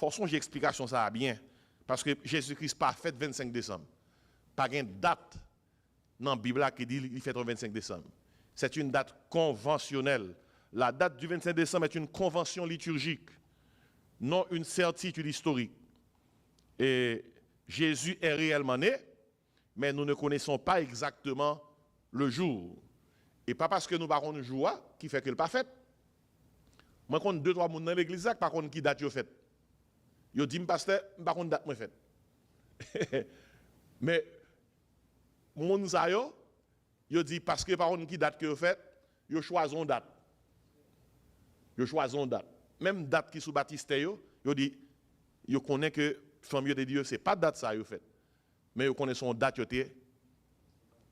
forçons j'ai explication ça bien parce que Jésus-Christ pas fait 25 décembre. Pas une date dans la Bible qui dit qu'il fait le 25 décembre. C'est une date conventionnelle. La date du 25 décembre est une convention liturgique, non une certitude historique. Et Jésus est réellement né, mais nous ne connaissons pas exactement le jour. Et pas parce que nous avons un jour qui fait que le pas fait. Moi, je connais 2-3 personnes dans l'église, par contre, qui date yo fait. Yo dit, pasteur, je ne sais pas date moi fait. Mais, mon sa yo dit, parce que par contre, qui date que yo fait, yo choisi une date. Yo choisi une date. Même date qui sous baptiste yo dit, yo connaît que famille de Dieu, c'est pas date ça yo fait. Mais yo connaît son date yo té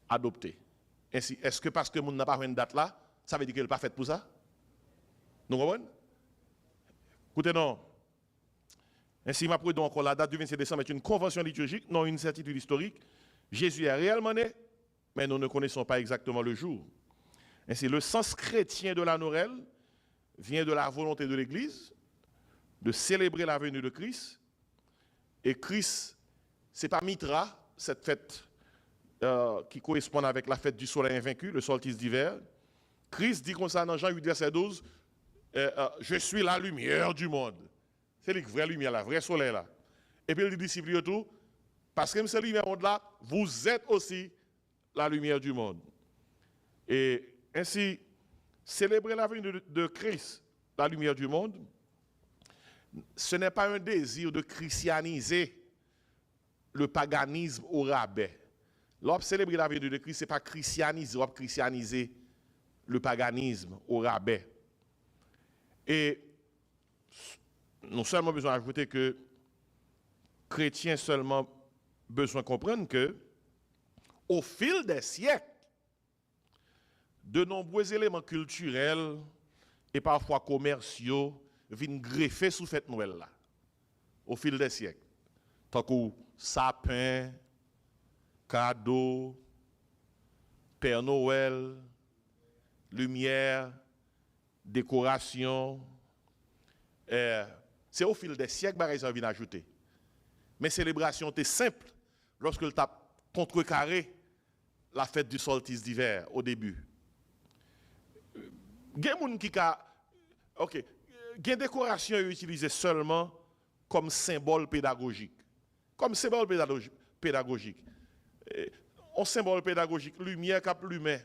adopté. Ainsi, est-ce que parce que moun n'a pas une date là, ça veut dire qu'elle n'est pas faite pour ça? Nous comprenons? Écoutez, non. Ainsi, ma pris donc la date du 27 décembre est une convention liturgique, non une certitude historique. Jésus est réellement né, mais nous ne connaissons pas exactement le jour. Ainsi, le sens chrétien de la Noël vient de la volonté de l'Église de célébrer la venue de Christ. Et Christ, ce n'est pas Mitra, cette fête qui correspond avec la fête du soleil invaincu, le solstice d'hiver. Christ dit comme ça dans Jean 8, verset 12, je suis la lumière du monde. C'est la vraie lumière, la vraie soleil là. Et puis les disciples tout, parce que c'est la lumière du monde là, vous êtes aussi la lumière du monde. Et ainsi, célébrer la venue de Christ, la lumière du monde, ce n'est pas un désir de christianiser le paganisme au rabais. Lorsque célébrer la venue de Christ, ce n'est pas christianiser le paganisme au rabais. Et nous seulement besoin d'ajouter que chrétiens seulement besoin de comprendre que au fil des siècles, de nombreux éléments culturels et parfois commerciaux viennent greffer sous fête Noël là, au fil des siècles. Tant que sapin, cadeau, Père Noël, lumière, décoration. C'est au fil des siècles que ça vient ajouter. Mais célébration était simple lorsque le t'a contrecarré la fête du solstice d'hiver au début. Il y a des gens qui OK, des décorations utilisées seulement comme symbole pédagogique. Comme symbole pédagogique. Un symbole pédagogique, lumière qui allumée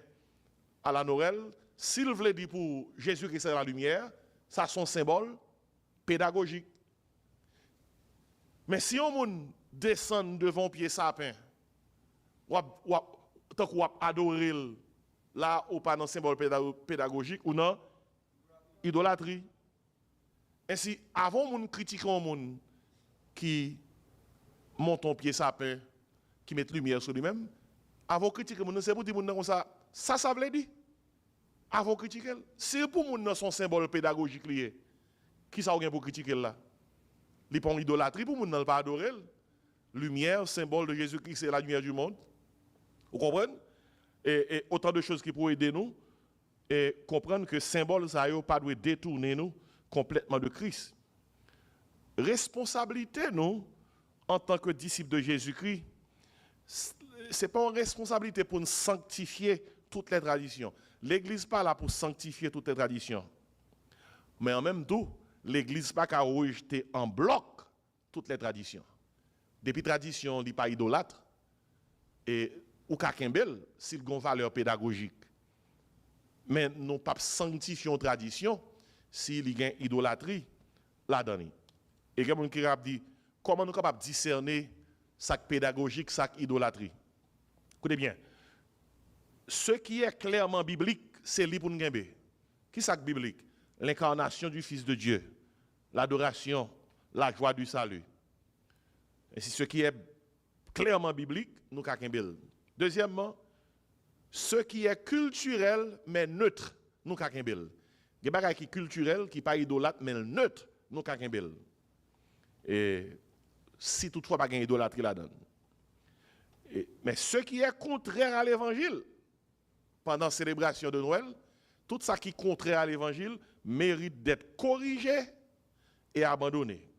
à la Noël, s'il voulait dire pour Jésus qui c'est la lumière, ça son symbole pédagogique. Mais si on descend devant pied sapin, tant qu'on adorer là ou pas dans symbole pédagogique ou non idolâtrie. Ainsi, avant de critiquer un monde qui monte en pied sapin, qui met lumière sur lui-même, avant de critiquer un monde, c'est pour dire comme ça, ça veut dire. Avant de critiquer, c'est pour monde dans son symbole pédagogique lié. Qui ça vient pour critiquer là? Il prend l'idolâtrie pour monde ne pas adorer. Lumière, symbole de Jésus-Christ, c'est la lumière du monde. Vous comprenez? Et autant de choses qui pourraient aider nous et comprendre que symbole ça ne pas doit détourner nous complètement de Christ. Responsabilité nous en tant que disciples de Jésus-Christ, c'est pas une responsabilité pour nous sanctifier toutes les traditions. L'Église pas là pour sanctifier toutes les traditions. Mais en même temps, l'Église pas qu'à rejeter en bloc toutes les traditions. Depuis tradition, il n'est pas idolâtre et ou kakembel s'il a une valeur pédagogique. Mais nous pas sanctifions tradition s'il y a une idolâtrie là-dedans. Et il y a des gens qui disent comment nous sommes capables de discerner ça pédagogique, ça idolâtrie. Écoutez bien, ce qui est clairement biblique, c'est li pour nous gagner. Qui est biblique? L'incarnation du Fils de Dieu, l'adoration, la joie du salut. Et c'est ce qui est clairement biblique, nous kakembel. Deuxièmement, ce qui est culturel mais neutre, nous kakembel. Il y a des choses qui sont culturelles, qui ne sont pas idolâtres, mais neutres, nous kakembel. Et si toutefois pas d'idolâtrie là-dedans. Mais ce qui est contraire à l'évangile, pendant la célébration de Noël, tout ça qui est contraire à l'évangile mérite d'être corrigé et abandonné.